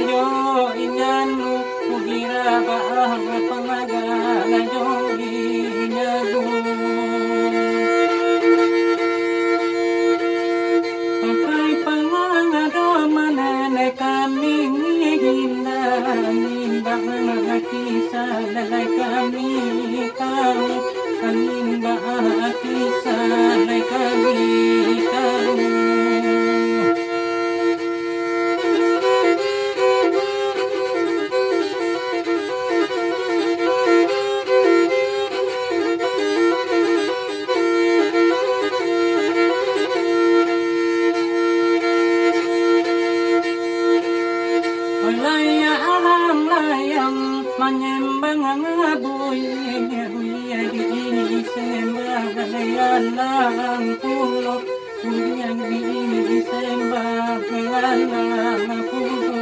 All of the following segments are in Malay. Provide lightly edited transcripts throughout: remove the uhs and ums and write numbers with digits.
yo inyanu mugira ba pangagala yo inyanu pakai pangangado manane kami hinani bahana kisah lalai kami tahu kanimba kisah lalai kami tahu. Menyembang ngabuy buya di sembah lalang pulo yang di sembah lalang pulo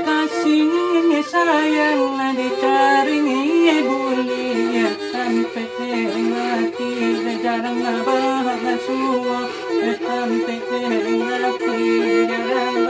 kasih sayang dicari buli sampai mati jarang nabah suwa sampai mati jarang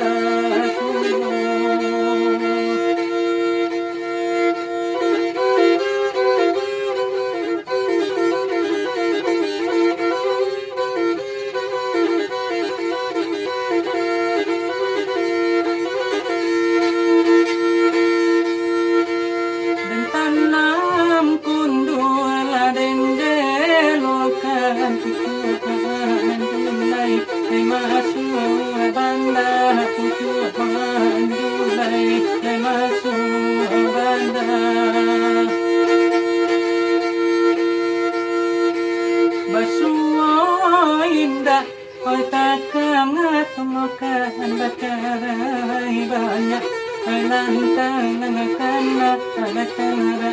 banyak nantang nangkana alatara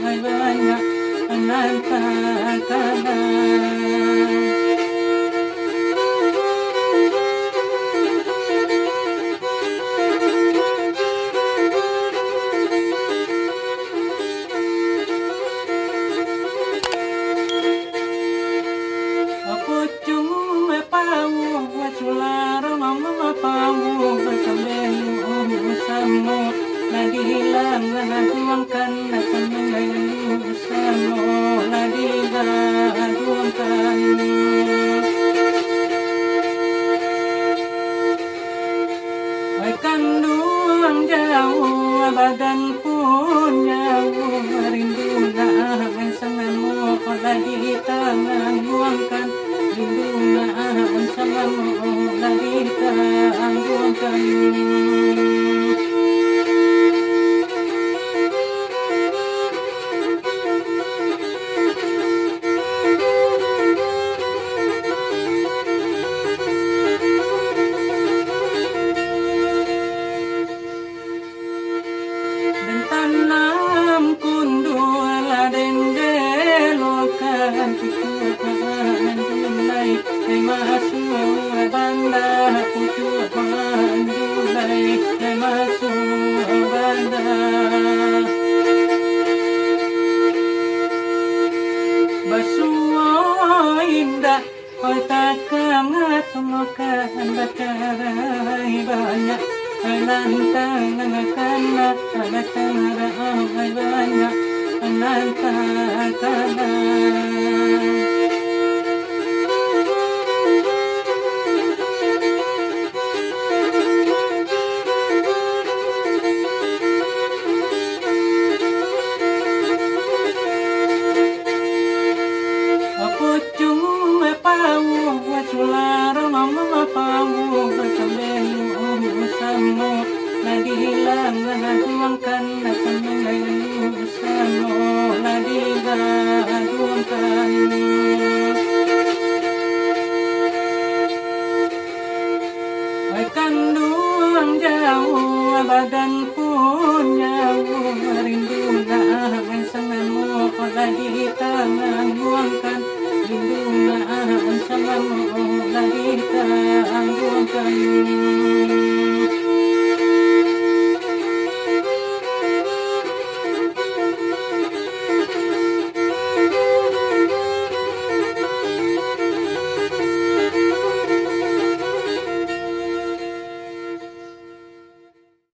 ay banyak nantang kandung jauh badan pun jauh rindu nahan sanganmu lagi tangan buangkan rindu nahan sanganmu lagi tangan buangkan. Basuh indah, oi takkan temukan bakarai banyak nantang karena ada cara banyak nantang karena. Kandung jauh badan pun jauh rindu nahan sanganmu lagi tangan